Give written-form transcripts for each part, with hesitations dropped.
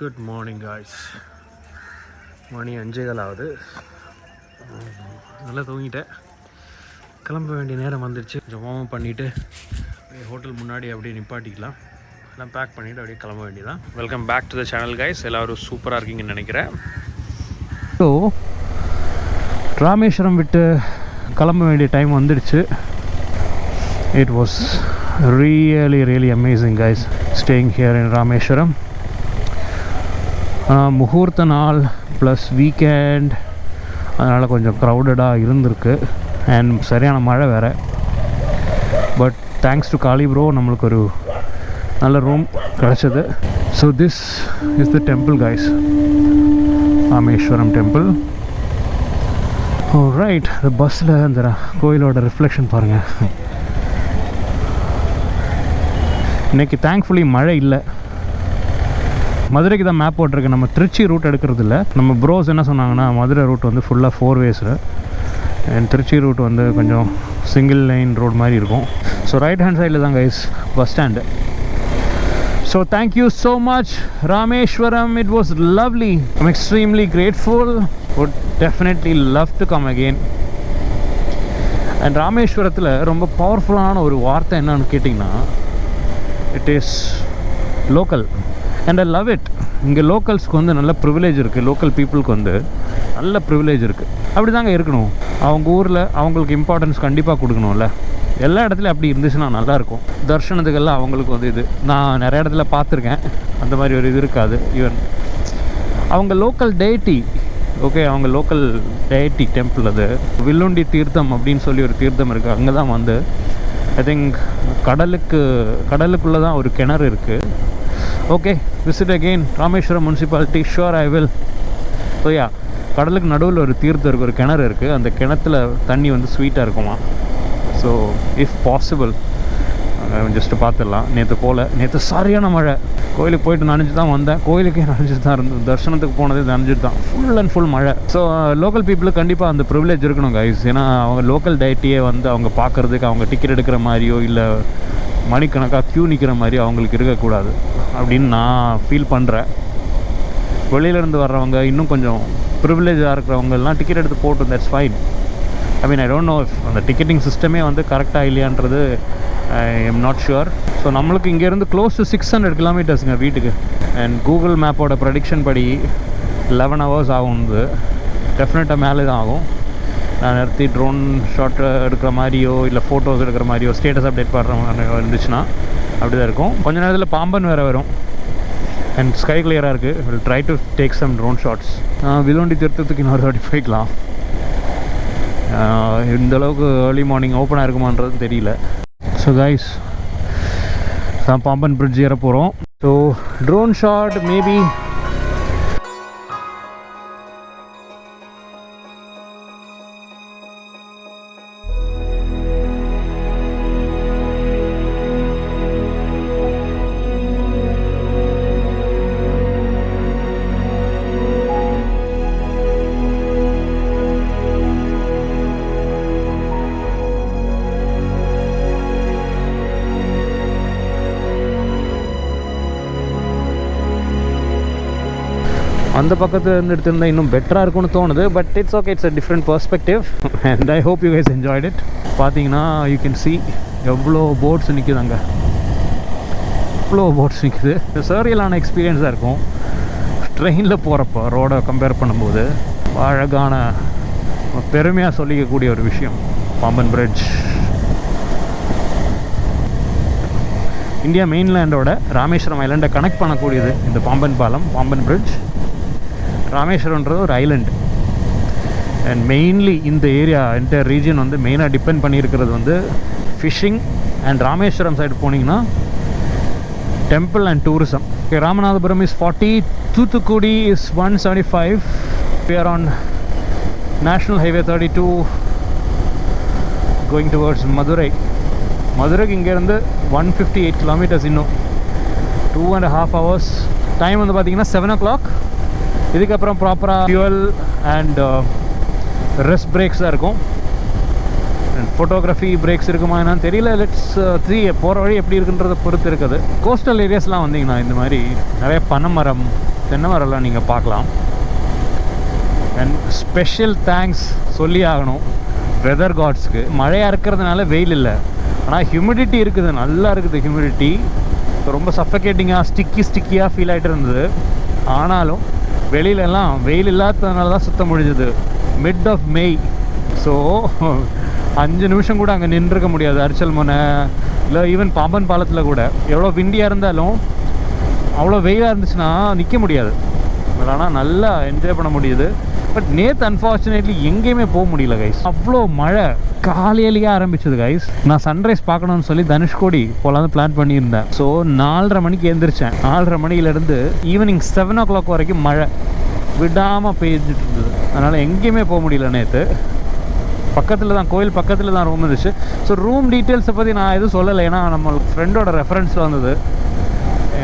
Good morning guys. மணி 5:15 ஆகுது. நல்லா தூங்கிட்டேன். கிளம்ப வேண்டிய நேரம் வந்துடுச்சு. கொஞ்சம் வார்ம் பண்ணிவிட்டு ஹோட்டல் முன்னாடி அப்படியே நிப்பாட்டிக்கலாம். எல்லாம் பேக் பண்ணிவிட்டு அப்படியே கிளம்ப வேண்டியதான். Welcome back to the channel guys. எல்லோரும் சூப்பராக இருக்கீங்கன்னு நினைக்கிறேன். ஸோ ராமேஸ்வரம் விட்டு கிளம்ப வேண்டிய டைம் வந்துடுச்சு. It was really amazing guys staying here in Rameshwaram. முகூர்த்த நாள் ப்ளஸ் வீக்கெண்ட், அதனால் கொஞ்சம் க்ரௌடடாக இருந்திருக்கு. அண்ட் சரியான மழை வேறு. But thanks to Kali bro நம்மளுக்கு ஒரு நல்ல ரூம் கிடச்சிது. So this is the temple guys, Rameswaram temple. Oh right, இந்த பஸ்ஸில் அந்த கோயிலோட ரிஃப்ளெக்ஷன் பாருங்கள். இன்றைக்கி தேங்க்ஃபுல்லி மழை இல்லை. மதுரைக்கு தான் மேப் போட்டிருக்கு. நம்ம திருச்சி ரூட் எடுக்கிறது இல்லை. நம்ம ப்ரோஸ் என்ன சொன்னாங்கன்னா, மதுரை ரூட் வந்து ஃபுல்லாக 4 ways அண்ட் திருச்சி ரூட் வந்து கொஞ்சம் சிங்கிள் லைன் ரோடு மாதிரி இருக்கும். ஸோ ரைட் ஹேண்ட் சைடில் தான் guys bus stand. So thank you so much Rameswaram. It was lovely. I'm extremely grateful. Would definitely love to come again. And ராமேஸ்வரத்தில் ரொம்ப பவர்ஃபுல்லான ஒரு வார்த்தை என்னன்னு கேட்டிங்கன்னா, it is local. And I love it. இங்கே லோக்கல்ஸ்க்கு வந்து நல்ல ப்ரிவிலேஜ் இருக்குது. லோக்கல் பீப்புளுக்கு வந்து நல்ல ப்ரிவிலேஜ் இருக்குது. அப்படி தாங்க இருக்கணும். அவங்க ஊரில் அவங்களுக்கு இம்பார்ட்டன்ஸ் கண்டிப்பாக கொடுக்கணும்ல. எல்லா இடத்துலையும் அப்படி இருந்துச்சுன்னா நல்லாயிருக்கும். தர்ஷனத்துக்கெல்லாம் அவங்களுக்கு வந்து இது நான் நிறைய இடத்துல பார்த்துருக்கேன். அந்த மாதிரி ஒரு இது இருக்காது. ஈவன் அவங்க லோக்கல் டெய்ட்டி, ஓகே, அவங்க லோக்கல் டெய்ட்டி டெம்பிள், அது வில்லுண்டி தீர்த்தம் அப்படின்னு சொல்லி ஒரு தீர்த்தம் இருக்குது. அங்கே தான் வந்து ஐ திங்க் கடலுக்குள்ளே தான் ஒரு கிணறு இருக்குது. Okay, visit again Rameswaram municipality. Sure I will. So yeah, கடலுக்கு நடுவில் ஒரு தீர்த்தம் இருக்குது, ஒரு கிணறு இருக்குது. அந்த கிணத்துல தண்ணி வந்து ஸ்வீட்டாக இருக்குமா. ஸோ இஃப் பாசிபிள் ஜஸ்ட்டு பார்த்துடலாம். நேற்று சரியான மழை. கோயிலுக்கு போயிட்டு நனைஞ்சு தான் வந்தேன். கோயிலுக்கே நனைஞ்சிட்டு தான் இருந்தது. தர்ஷனத்துக்கு போனதே நனைஞ்சிட்டு தான். ஃபுல் அண்ட் ஃபுல் மழை. ஸோ லோக்கல் பீப்புளுக்கு கண்டிப்பாக அந்த ப்ரிவிலேஜ் இருக்கணும் கைஸ். ஏன்னா அவங்க லோக்கல் டயட்டியே வந்து அவங்க பார்க்குறதுக்கு, அவங்க டிக்கெட் எடுக்கிற மாதிரியோ இல்லை மணிக்கணக்காக க்யூ நிற்கிற மாதிரியோ அவங்களுக்கு இருக்கக்கூடாது அப்படின்னு நான் ஃபீல் பண்ணுறேன். வெளியிலேருந்து வர்றவங்க இன்னும் கொஞ்சம் ப்ரிவிலேஜாக இருக்கிறவங்கெல்லாம் டிக்கெட் எடுத்து போட்டு, that's fine. I mean I don't know if அந்த டிக்கெட்டிங் சிஸ்டமே வந்து கரெக்டாக இல்லையான்றது I am not sure. So நம்மளுக்கு இங்கேருந்து க்ளோஸ் டு 600 கிலோமீட்டர்ஸுங்க வீட்டுக்கு. அண்ட் கூகுள் மேப்போட ப்ரெடிக்ஷன் படி 11 hours ஆகும். டெஃபினட்டாக மேலே தான் ஆகும். நான் நிறுத்தி ட்ரோன் ஷாட் எடுக்கிற மாதிரியோ இல்லை ஃபோட்டோஸ் எடுக்கிற மாதிரியோ ஸ்டேட்டஸ் அப்டேட் பண்ணுற மாதிரி இருந்துச்சுன்னா அப்படி தான் இருக்கும். கொஞ்ச நேரத்தில் பாம்பன் வேறு வரும். அண்ட் ஸ்கை கிளியராக இருக்குது. Will try to take some drone shots. Villoondi தீர்த்தத்துக்கு இன்னொரு வாட்டி போய்க்கலாம். இந்தளவுக்கு ஏர்லி மார்னிங் ஓப்பனாக இருக்குமான்றது தெரியல. ஸோ கைஸ், பாம்பன் பிரிட்ஜ் ஏற போகிறோம். So drone shot maybe. அந்த பக்கத்தில் இருந்து எடுத்துருந்தால் இன்னும் பெட்டராக இருக்கும்னு தோணுது. But it's okay, it's a different perspective and I hope you guys enjoyed it. பார்த்தீங்கன்னா யூ கேன் சி எவ்வளோ போட்ஸ் நிற்குது. அங்கே எவ்வளோ போட்ஸ் நிற்குது. சரியலான எக்ஸ்பீரியன்ஸாக இருக்கும் ட்ரெயினில் போகிறப்போ. ரோடை கம்பேர் பண்ணும்போது அழகான, பெருமையாக சொல்லிக்கக்கூடிய ஒரு விஷயம் பாம்பன் பிரிட்ஜ். இந்தியா மெயின்லேண்டோட ராமேஸ்வரம் ஐலாண்டை கனெக்ட் பண்ணக்கூடியது இந்த பாம்பன் பாலம், பாம்பன் பிரிட்ஜ். ராமேஸ்வரம்ன்றது ஒரு ஐலண்ட். அண்ட் மெயின்லி இந்த ஏரியா, என்டையர் ரீஜன் வந்து மெயினாக டிபெண்ட் பண்ணியிருக்கிறது வந்து ஃபிஷ்ஷிங். அண்ட் ராமேஸ்வரம் சைடு போனீங்கன்னா temple and tourism. Okay, Ramanathapuram is 40, Thoothukudi is 175. We are on National Highway 32 going towards Madurai. மதுரைக்கு இங்கேருந்து 158 கிலோமீட்டர்ஸ். இன்னும் 2.5 hours. டைம் வந்து பார்த்திங்கன்னா 7 o'clock. இதுக்கப்புறம் ப்ராப்பராக ஃபியூவல் அண்ட் ரெஸ்ட் பிரேக்ஸ் தான் இருக்கும். ஃபோட்டோகிராஃபி பிரேக்ஸ் இருக்குமா என்னன்னு தெரியல. லெட்ஸ் த்ரீ போகிற வழி எப்படி இருக்குன்றதை பொறுத்து இருக்குது. கோஸ்டல் ஏரியாஸ்லாம் வந்தீங்கன்னா இந்த மாதிரி நிறைய பனைமரம், தென்னை மரம்லாம் நீங்கள் பார்க்கலாம். அண்ட் ஸ்பெஷல் தேங்க்ஸ் சொல்லி ஆகணும் வெதர் காட்ஸ்க்கு. மழையாக இருக்கிறதுனால வெயில் இல்லை, ஆனால் ஹியூமிடிட்டி இருக்குது, நல்லா இருக்குது ஹியூமிடிட்டி. ரொம்ப சஃபகேட்டிங்காக ஸ்டிக்கியாக ஃபீல் ஆகிட்டு இருந்தது. ஆனாலும் வெளியிலலாம் வெயில் இல்லாததுனால தான் சுத்த முடிஞ்சது. Mid of May. ஸோ 5 நிமிஷம் கூட அங்கே நின்றுக்க முடியாது. அரிச்சல் முனை இல்லை ஈவன் பாம்பன் பாலத்தில் கூட எவ்வளோ விண்டியாக இருந்தாலும் அவ்வளோ வெயிலாக இருந்துச்சுன்னா நிற்க முடியாது. ஆனால் நல்லா என்ஜாய் பண்ண முடியுது. பட் நேற்று அன்ஃபார்ச்சுனேட்லி எங்கேயுமே போக முடியல கைஸ். அவ்வளோ மழை காலையிலேயே ஆரம்பிச்சது கைஸ். நான் சன்ரைஸ் பார்க்கணும்னு சொல்லி தனுஷ்கோடி போகலான்னு பிளான் பண்ணியிருந்தேன். ஸோ 4:30 மணிக்கு எழுந்திரிச்சேன். 4:30 மணிலேருந்து ஈவினிங் 7 o'clock வரைக்கும் மழை விடாமல் பெய்ஞ்சிட்டு இருந்தது. அதனால் எங்கேயுமே போக முடியல நேற்று. பக்கத்தில் தான், கோயில் பக்கத்தில் தான் ரூம் இருந்துச்சு. ஸோ ரூம் டீட்டெயில்ஸை பற்றி நான் எதுவும் சொல்லலை, ஏன்னா நம்மளுக்கு ஃப்ரெண்டோட ரெஃபரன்ஸில் வந்தது.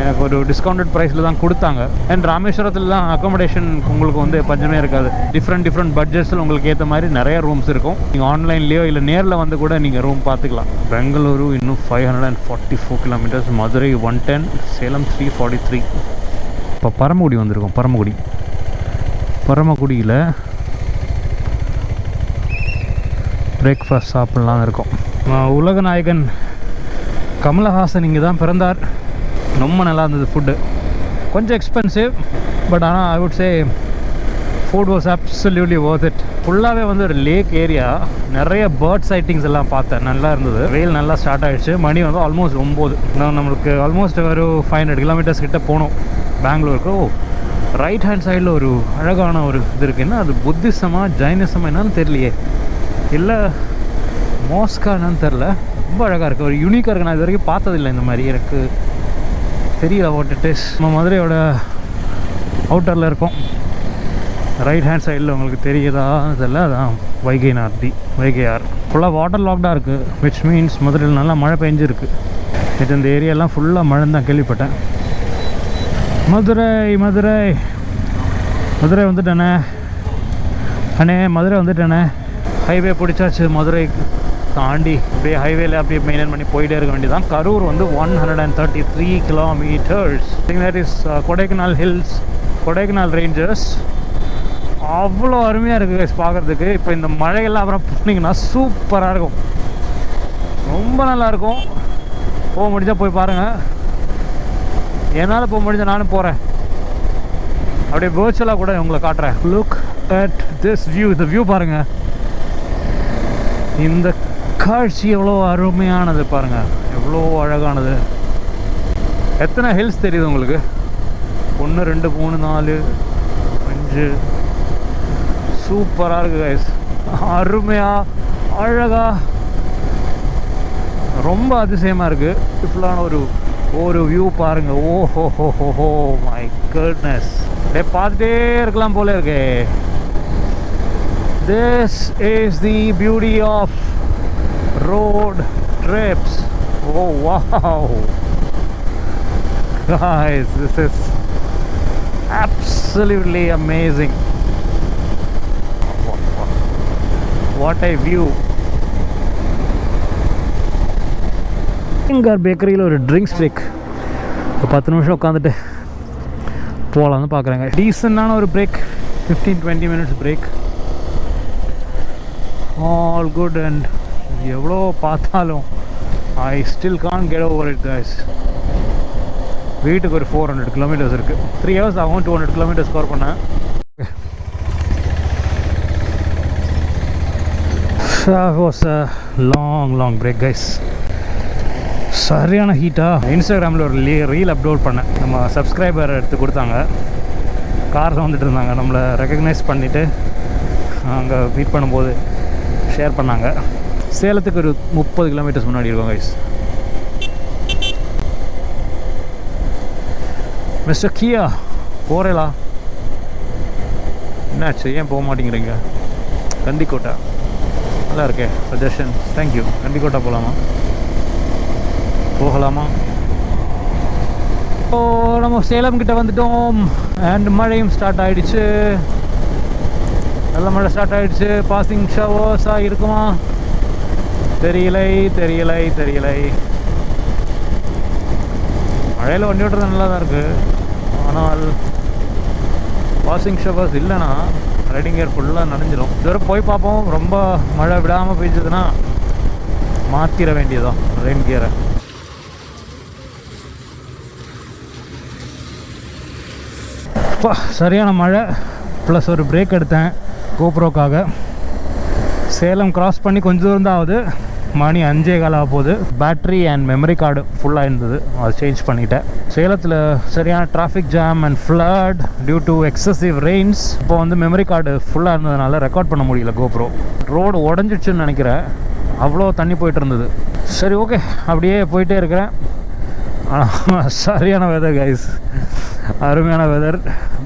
எனக்கு ஒரு டிஸ்கவுண்டட் ப்ரைஸில் தான் கொடுத்தாங்க. அண்ட் ராமேஸ்வரத்தில் தான் அக்காமடேஷன் உங்களுக்கு வந்து பஞ்சமே இருக்காது. டிஃப்ரெண்ட் பட்ஜெட்ஸில் உங்களுக்கு ஏற்ற மாதிரி நிறைய ரூம்ஸ் இருக்கும். நீங்கள் ஆன்லைன்லேயோ இல்லை நேரில் வந்து கூட நீங்கள் ரூம் பார்த்துக்கலாம். பெங்களூரு இன்னும் 544 கிலோமீட்டர்ஸ், மதுரை 110, சேலம் 343. இப்போ பரமக்குடி வந்திருக்கோம். பரமக்குடியில் பிரேக்ஃபாஸ்ட் சாப்பிட்லாம் இருக்கோம். உலக நாயகன் கமலஹாசன் இங்கே தான் பிறந்தார். ரொம்ப நல்லா இருந்தது ஃபுட்டு. கொஞ்சம் எக்ஸ்பென்சிவ், பட் ஆனால் I would say food was absolutely worth it. ஃபுல்லாகவே வந்து ஒரு லேக் ஏரியா, நிறைய பேர்ட் சைட்டிங்ஸ் எல்லாம் பார்த்தேன், நல்லா இருந்தது. வெயில் நல்லா ஸ்டார்ட் ஆகிடுச்சு. மணி வந்து ஆல்மோஸ்ட் 9. நம்மளுக்கு ஆல்மோஸ்ட் ஒரு 500 கிலோமீட்டர்ஸ் கிட்ட போகணும் பெங்களூருக்கு. ரைட் ஹேண்ட் சைடில் ஒரு அழகான ஒரு இது இருக்குன்னா அது புத்திசமா ஜைனிசமா என்னன்னு தெரியலையே, இல்லை மோஸ்கா என்னன்னு தெரில. ரொம்ப அழகாக இருக்குது, ஒரு யூனிக்காக இருக்குது. நான் இது வரைக்கும் பார்த்ததில்லை இந்த மாதிரி, எனக்கு தெரியல வாட் இட் இஸ். நம்ம மதுரையோட அவுட்டரில் இருக்கோம். ரைட் ஹேண்ட் சைடில் உங்களுக்கு தெரியுதா தெரியல, அதான் வைகை ஆறு ஃபுல்லாக வாட்டர் லாக்டாக இருக்குது. விச் மீன்ஸ் மதுரையில் நல்லா மழை பெஞ்சிருக்கு. இது இந்த ஏரியாலாம் ஃபுல்லாக மழைன்னு தான் கேள்விப்பட்டேன். மதுரை வந்துட்டேனே மதுரை வந்துட்டேனே. ஹைவே பிடிச்சாச்சு. மதுரை தாண்டி அப்படியே ஹைவேல அப்படியே மெயின்டைன் பண்ணி போயிட்டே இருக்க வேண்டியதான். கரூர் வந்து 133 kilometres. That is Kodaikanal hills, Kodaikanal Rangers. அவ்வளோ அருமையாக இருக்குது பார்க்குறதுக்கு. இப்போ இந்த மழையெல்லாம் அப்புறம் போனீங்கன்னா சூப்பராக இருக்கும், ரொம்ப நல்லாயிருக்கும். போக முடிஞ்சால் போய் பாருங்கள். என்னால் போக முடிஞ்ச நானும் போகிறேன். அப்படியே வேர்ச்சுவலாக கூட உங்களை காட்டுறேன். Look at this view. இந்த வியூ பாருங்கள். இந்த காட்சி எவ்வளோ அருமையானது பாருங்கள், எவ்வளோ அழகானது. எத்தனை ஹில்ஸ் தெரியுது உங்களுக்கு? 1 2 3 4 5. சூப்பராக இருக்குது கைஸ். அருமையாக அழகாக ரொம்ப அதிசயமாக இருக்குது. பியூட்டிஃபுல்லான ஒரு வியூ பாருங்கள். ஓஹோ மை குட்னஸ். அப்படியே பார்த்துட்டே இருக்கலாம் போல இருக்கே. This is the beauty of road trips. Oh wow guys, this is absolutely amazing. What a view. இங்கே பேக்கரியில் ஒரு ட்ரிங்க்ஸ் பிரேக். ஒரு 10 நிமிஷம் உட்காந்துட்டு போகலான்னு பார்க்குறேங்க. டீசெண்டான ஒரு break, 15-20 minutes break. All good. and எவ்வளோ பார்த்தாலும் I still can't get over it guys. வீட்டுக்கு ஒரு 400 கிலோமீட்டர்ஸ் இருக்குது. 3 hours ஆகும் 200 கிலோமீட்டர்ஸ் கவர் பண்ணேன். That was a long break guys. சரியான ஹீட்டாக. இன்ஸ்டாகிராமில் ஒரு ரீல் அப்லோட் பண்ணேன். நம்ம சப்ஸ்கிரைபர் எடுத்து கொடுத்தாங்க. காரில் வந்துட்டு இருந்தாங்க, நம்மளை ரெக்கக்னைஸ் பண்ணிவிட்டு அங்கே மீட் பண்ணும்போது ஷேர் பண்ணாங்க. சேலத்துக்கு ஒரு 30 கிலோமீட்டர்ஸ் முன்னாடி இருக்கோம் கைஸ். மிஸ்டர் கியா போகிறேலா? என்னாச்சு, ஏன் போக மாட்டேங்கிறீங்க? கண்டிக்கோட்டா நல்லா இருக்கே, சஜஷன், தேங்க்யூ. கண்டிக்கோட்டா போகலாமா? ஓ, நம்ம சேலம் கிட்ட வந்துட்டோம். அண்ட் மழையும் ஸ்டார்ட் ஆகிடுச்சு. நல்ல மழை ஸ்டார்ட் ஆகிடுச்சு. பாசிங் ஷவர்ஸாக இருக்குமா தெரியலை. மழையில் வண்டி ஓட்டுறது நல்லா தான் இருக்குது. ஆனால் பாசிங் ஷவர்ஸ் இல்லைன்னா ரைடிங் கியர் ஃபுல்லாக நனைஞ்சிடும். இதுவரை போய் பார்ப்போம். ரொம்ப மழை விடாமல் பெய்ஞ்சதுன்னா மாற்றிட வேண்டியதான் ரெயின் கியரை. சரியான மழை ப்ளஸ் ஒரு பிரேக் எடுத்தேன் கோப்ரோக்காக. சேலம் கிராஸ் பண்ணி கொஞ்சம் தூரம் தான் ஆகுது. மணி 5:15 ஆக போகுது. பேட்ரி அண்ட் மெமரி கார்டு ஃபுல்லாக இருந்தது, அதை சேஞ்ச் பண்ணிட்டேன். சேலத்தில் சரியான traffic jam and flood due to excessive rains. இப்போ வந்து மெமரி கார்டு ஃபுல்லாக இருந்ததுனால ரெக்கார்ட் பண்ண முடியல கோப்ரோ. ரோடு உடஞ்சிடுச்சுன்னு நினைக்கிறேன், அவ்வளோ தண்ணி போயிட்டு இருந்தது. சரி ஓகே, அப்படியே போயிட்டே இருக்கிறேன். ஆனால் சரியான வெதர் கைஸ், அருமையான வெதர்.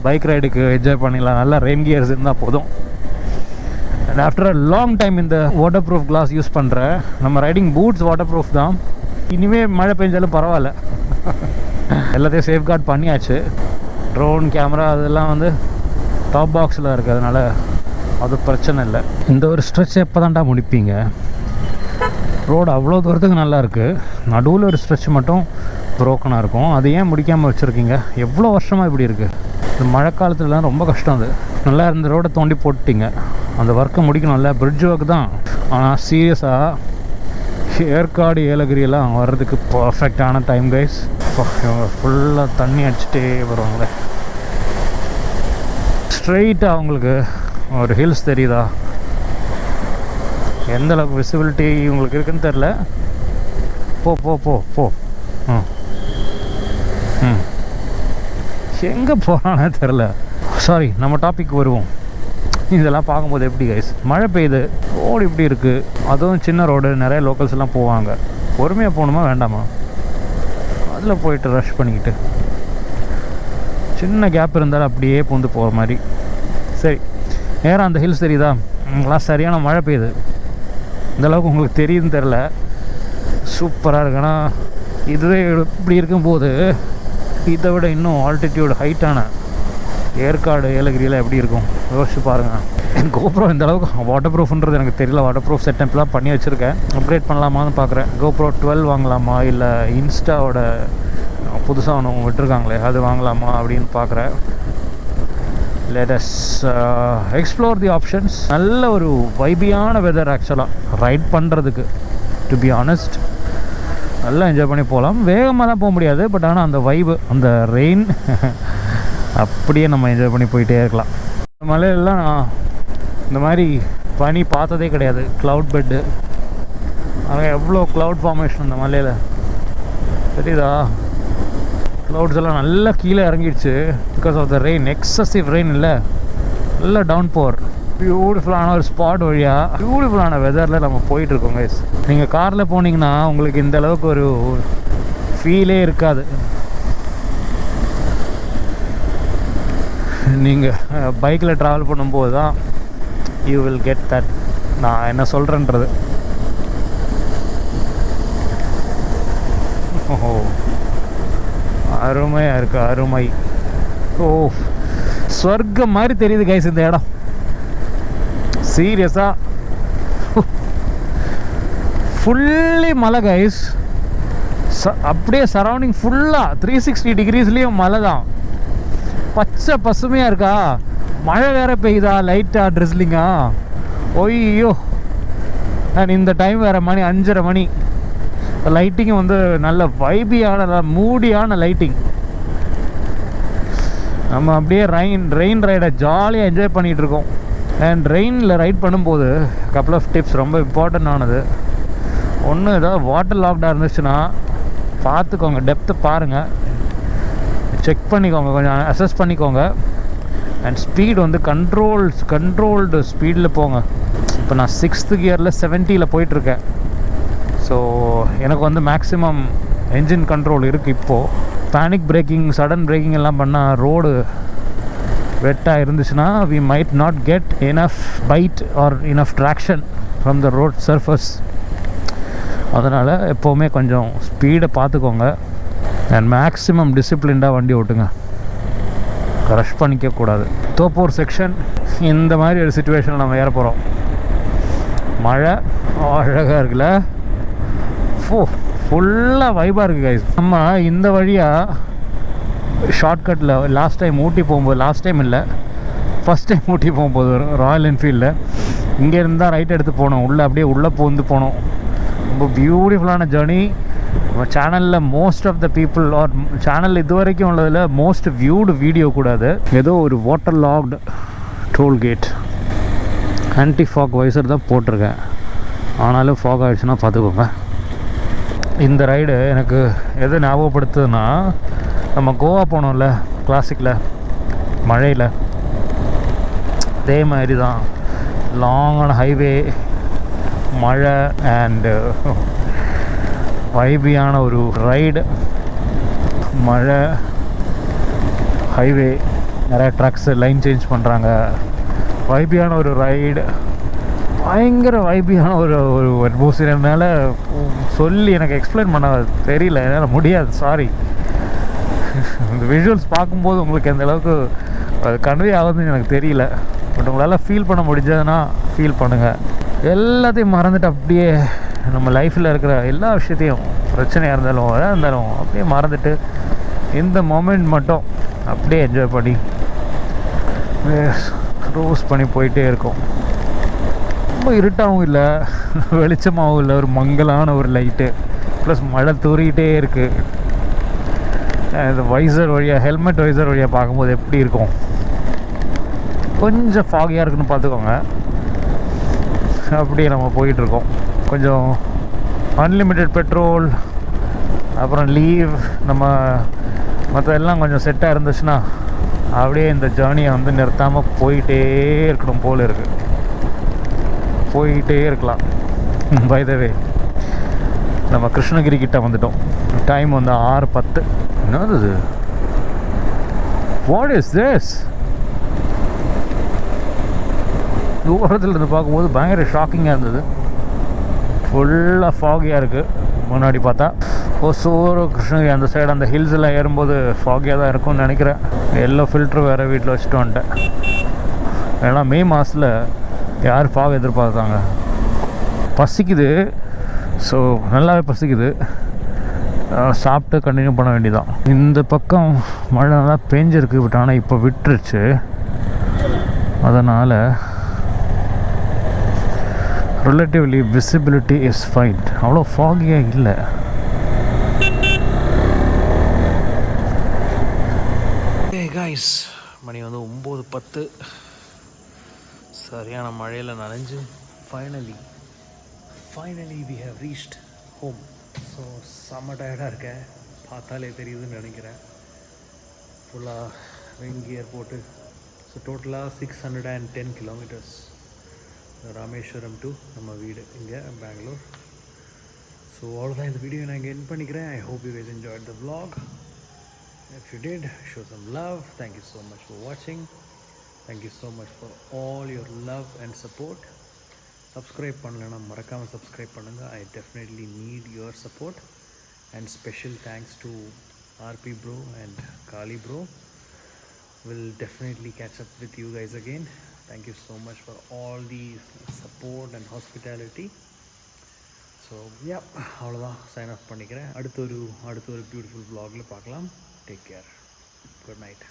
பைக் ரைடுக்கு என்ஜாய் பண்ணிடலாம். நல்லா ரெயின் கியர்ஸ் இருந்தால் போதும். And after a long time இந்த வாட்டர் ப்ரூஃப் கிளாஸ் யூஸ் பண்ணுறேன். நம்ம ரைடிங் பூட்ஸ் வாட்டர் ப்ரூஃப் தான். இனிமேல் மழை பெஞ்சாலும் பரவாயில்ல, எல்லாத்தையும் சேஃப்கார்ட் பண்ணியாச்சு. ட்ரோன் கேமரா அதெல்லாம் வந்து டாப் பாக்ஸில் இருக்குது, அதனால் அது பிரச்சனை இல்லை. இந்த ஒரு ஸ்ட்ரெச் எப்போ தான்டா முடிப்பீங்க? ரோடு அவ்வளோ தூரத்துக்கு நல்லா இருக்குது, நடுவில் ஒரு ஸ்ட்ரெச் மட்டும் ப்ரோக்கனாக இருக்கும். அது ஏன் முடிக்காமல் வச்சுருக்கீங்க? எவ்வளோ வருஷமாக இப்படி இருக்குது? இந்த மழை காலத்துலலாம் ரொம்ப கஷ்டம். அது நல்லா இருந்த ரோடை தோண்டி போட்டுட்டிங்க, அந்த ஒர்க்கை முடிக்கணும்ல. பிரிட்ஜ் ஒர்க் தான், ஆனால் சீரியஸாக ஏற்காடு ஏலகிரியெல்லாம் வர்றதுக்கு பர்ஃபெக்டான டைம் கைஸ். இவங்க ஃபுல்லாக தண்ணி அடிச்சுட்டே வருவாங்களே. ஸ்ட்ரெயிட்டாக அவங்களுக்கு ஒரு ஹில்ஸ் தெரியுதா? எந்த அளவுக்கு விசிபிலிட்டி உங்களுக்கு இருக்குன்னு தெரில. போ போ போ போ. எங்கே போகிறானே தெரில. சாரி, நம்ம டாபிக் வருவோம். இதெல்லாம் பார்க்கும்போது எப்படி கைஸ், மழை பெய்யுது, ரோடு இப்படி இருக்குது, அதுவும் சின்ன ரோடு, நிறைய லோக்கல்ஸ் எல்லாம் போவாங்க. பொறுமையாக போகணுமா வேண்டாமா? அதில் போயிட்டு ரஷ் பண்ணிக்கிட்டு சின்ன கேப் இருந்தாலும் அப்படியே பூந்து போகிற மாதிரி. சரி, நேராக அந்த ஹில்ஸ் தெரியுதா? எல்லாம் சரியான மழை பெய்யுது. இந்தளவுக்கு உங்களுக்கு தெரியுதுன்னு தெரில, சூப்பராக இருக்கு. ஆனால் இதுவே இப்படி இருக்கும்போது இதை விட இன்னும் ஆல்டிடியூட் ஹைட்டான ஏற்காடு ஏலகிரியில் எப்படி இருக்கும் யோசிச்சு பாருங்கள். கோப்ரோ இந்த அளவுக்கு வாட்டர் ப்ரூஃப்ன்றது எனக்கு தெரியல. வாட்டர் ப்ரூஃப் செட்டப்லாம் பண்ணி வச்சுருக்கேன். அப்கிரேட் பண்ணலாமான்னு பார்க்குறேன். கோப்ரோ 12 வாங்கலாமா, இல்லை இன்ஸ்டாவோட புதுசாக ஒன்று விட்டுருக்காங்களே அது வாங்கலாமா அப்படின்னு பார்க்குறேன். லெட் அஸ் எக்ஸ்ப்ளோர் தி ஆப்ஷன்ஸ். நல்ல ஒரு வைபியான வெதர் ஆக்சுவலாக ரைட் பண்ணுறதுக்கு. டு பி ஆனஸ்ட், நல்லா என்ஜாய் பண்ணி போகலாம். வேகமாக தான் போக முடியாது, பட் ஆனால் அந்த வைபு, அந்த ரெயின் அப்படியே நம்ம என்ஜாய் பண்ணி போயிட்டே இருக்கலாம். இந்த மலையிலலாம் நான் இந்த மாதிரி பனி பார்த்ததே கிடையாது. க்ளவுட் பெட்டு, அங்கே எவ்வளோ க்ளவுட் ஃபார்மேஷன் இந்த மலையில் தெரியுதா? க்ளவுட்ஸ் எல்லாம் நல்லா கீழே இறங்கிடுச்சு because of the rain. Excessive rain இல்லை, நல்ல டவுன் போர். பியூட்டிஃபுல்லான ஒரு ஸ்பாட் வழியாக பியூட்டிஃபுல்லான வெதரில் நம்ம போயிட்டுருக்கோம் கைஸ். நீங்கள் காரில் போனீங்கன்னா உங்களுக்கு இந்த அளவுக்கு ஒரு ஃபீலே இருக்காது. நீங்கள் பைக்கில் ட்ராவல் பண்ணும்போது தான் யூ வில் கெட் தட் நான் என்ன சொல்கிறேன்றது. ஓஹோ, அருமையாக இருக்குது, அருமை. ஓ, ஸ்வர்க்கம் மாதிரி தெரியுது கைஸ் இந்த இடம். சீரியஸாக ஃபுல்லி மலை கைஸ். அப்படியே சரௌண்டிங் ஃபுல்லாக 360 டிகிரிஸ்லேயும் மலை தான். பச்சை பசுமையாக இருக்கா, மழை வேறு பெய்யுதா, லைட்டாக ட்ரெஸ்லிங்கா. ஒய்யோ, அண்ட் இந்த டைம் வேறு மணி 5:30 மணி. லைட்டிங் வந்து நல்ல வைபியான மூடியான லைட்டிங். நம்ம அப்படியே ரெயின் ரைடை ஜாலியாக என்ஜாய் பண்ணிகிட்ருக்கோம். அண்ட் ரெயினில் ரைட் பண்ணும்போது கப்புள் ஆஃப் டிப்ஸ் ரொம்ப இம்பார்ட்டன்ட் ஆனது. ஒன்று, ஏதாவது வாட்டர் லாக்டாக இருந்துச்சுன்னா பார்த்துக்கோங்க, டெப்த்து பாருங்கள், செக் பண்ணிக்கோங்க, கொஞ்சம் அசஸ் பண்ணிக்கோங்க. அண்ட் ஸ்பீட் வந்து கண்ட்ரோல்டு ஸ்பீடில் போங்க. இப்போ நான் 6th கியரில் 70ல் போயிட்டுருக்கேன். ஸோ எனக்கு வந்து மேக்ஸிமம் என்ஜின் கண்ட்ரோல் இருக்குது. இப்போது பேனிக் பிரேக்கிங், சடன் பிரேக்கிங் எல்லாம் பண்ணால் ரோடு வெட்டாக இருந்துச்சுன்னா we might not get enough bite or enough traction from the road surface. அதனால் எப்போவுமே கொஞ்சம் ஸ்பீடை பார்த்துக்கோங்க. அண்ட் மேக்ஸிமம் டிசிப்ளின்டாக வண்டி ஓட்டுங்க, ரஷ் பண்ணிக்கக்கூடாது. தோப்பூர் செக்ஷன் இந்த மாதிரி ஒரு சிச்சுவேஷனில் நம்ம ஏற போகிறோம். மழை அழகாக இருக்குல்ல, ஃபுல்லாக வைபாக இருக்குது கைஸ். நம்ம இந்த வழியாக ஷார்ட்கட்டில் லாஸ்ட் டைம் ஊட்டி போகும்போது, லாஸ்ட் டைம் இல்லை ஃபஸ்ட் டைம் ஊட்டி போகும்போது ராயல் என்ஃபீல்டில் இங்கேருந்து தான் ரைட் எடுத்து போனோம், உள்ளே அப்படியே உள்ளே பூந்து போனோம். ரொம்ப பியூட்டிஃபுல்லான ஜேர்னி. நம்ம சேனலில் most of the people are channel இது வரைக்கும் உள்ளதில் மோஸ்ட் வியூடு வீடியோ கூடாது. ஏதோ ஒரு water logged toll gate. Anti fog visor தான் போட்டிருக்கேன், ஆனாலும் ஃபாக் ஆகிடுச்சுன்னா பார்த்துக்கோங்க. இந்த ரைடு எனக்கு எது ஞாபகப்படுத்துதுன்னா, நம்ம கோவா போனோம்ல கிளாசிக்கில் மழையில், அதே மாதிரி தான். லாங்கான ஹைவே, மழை அண்டு வைபியான ஒரு ரைடு. மழை, ஹைவே, நிறைய ட்ரக்ஸு லைன் சேஞ்ச் பண்ணுறாங்க. வைபியான ஒரு ரைடு, பயங்கர வைபியான ஒரு ஒரு அட்மாஸ்பியர். என்னால் சொல்லி எனக்கு எக்ஸ்பிளைன் பண்ண தெரியல, என்னால் முடியாது, சாரி. இந்த விஷுவல்ஸ் பார்க்கும்போது உங்களுக்கு எந்த அளவுக்கு அது கன்வே ஆகுதுன்னு எனக்கு தெரியல. பட் உங்களால் ஃபீல் பண்ண முடிஞ்சதுன்னா ஃபீல் பண்ணுங்கள். எல்லாத்தையும் மறந்துட்டு அப்படியே நம்ம லைஃப்பில் இருக்கிற எல்லா விஷயத்தையும், பிரச்சனையாக இருந்தாலும் எதாக இருந்தாலும் அப்படியே மறந்துட்டு இந்த மொமெண்ட் மட்டும் அப்படியே என்ஜாய் பண்ணி க்ரூஸ் பண்ணி போயிட்டே இருக்கும். ரொம்ப இருட்டாகவும் இல்லை, வெளிச்சமாகவும் இல்லை, ஒரு மங்கலான ஒரு லைட்டு, ப்ளஸ் மழை தூறிக்கிட்டே இருக்குது. இந்த வைசர் வழியாக, ஹெல்மெட் வைசர் வழியாக பார்க்கும்போது எப்படி இருக்கும், கொஞ்சம் ஃபாகியாக இருக்குன்னு பார்த்துக்கோங்க. அப்படியே நம்ம போயிட்டுருக்கோம். கொஞ்சம் அன்லிமிட்டெட் பெட்ரோல், அப்புறம் லீவ், நம்ம மற்ற எல்லாம் கொஞ்சம் செட்டாக இருந்துச்சுன்னா அப்படியே இந்த ஜேர்னியை வந்து நிறுத்தாமல் போயிட்டே இருக்கணும் போல் இருக்குது. போயிட்டே இருக்கலாம். பை த வே நம்ம கிருஷ்ணகிரி கிட்ட வந்துட்டோம். டைம் வந்து 6:10. என்னது, வாட் இஸ் திஸ்? தூரத்தில் இருந்து பார்க்கும்போது பயங்கர ஷாக்கிங்காக இருந்தது. ஃபுல்லாக ஃபாகியாக இருக்குது. முன்னாடி பார்த்தா ஒசூர், கிருஷ்ணகிரி அந்த சைடு அந்த ஹில்ஸில் ஏறும்போது ஃபாகியாக தான் இருக்கும்னு நினைக்கிறேன். எல்லோ ஃபில்ட்ரு வேறு வீட்டில் வச்சுட்டு வந்துட்டேன். ஏன்னா மே மாதத்தில் யார் ஃபாக் எதிர்பார்த்தாங்க? பசிக்குது, ஸோ நல்லாவே பசிக்குது. சாப்பிட்டு கண்டினியூ பண்ண வேண்டியதான். இந்த பக்கம் மழை நல்லா பேஞ்சிருக்கு, பட் ஆனால் இப்போ விட்டுருச்சு. அதனால் ரிலேட்டிவ்லி விசிபிலிட்டி இஸ் ஃபைன். அவ்வளோ ஃபாகியாக இல்லை. கைஸ், மணி வந்து 9:10. சரியான மழையில் நனைஞ்சு finally we have reached home. So செம்ம டயர்டாக இருக்கேன், பார்த்தாலே தெரியுதுன்னு நினைக்கிறேன். ஃபுல்லாக ரெயின் கியர் போட்டு. ஸோ டோட்டலாக 610 kilometers ராமேஸ்வரம் டு நம்ம வீடு இங்கே பெங்களூர். ஸோ அவ்வளோதான், இந்த வீடியோ நான் இங்கே எண்ட் பண்ணிக்கிறேன். ஐ hope you guys enjoyed the vlog. If you did, show some love. Thank you so much for watching. Thank you so much for all your love and support. Subscribe பண்ணலனா மறக்காம subscribe பண்ணுங்க. I definitely need your support. And special thanks to RP bro and Kali bro. We'll definitely catch up with you guys again. Thank you so much for all the support and hospitality. So yeah, அவ்வளோதான், sign off பண்ணிக்கிறேன். அடுத்த ஒரு beautiful vlogல பார்க்கலாம். Take care. Good night.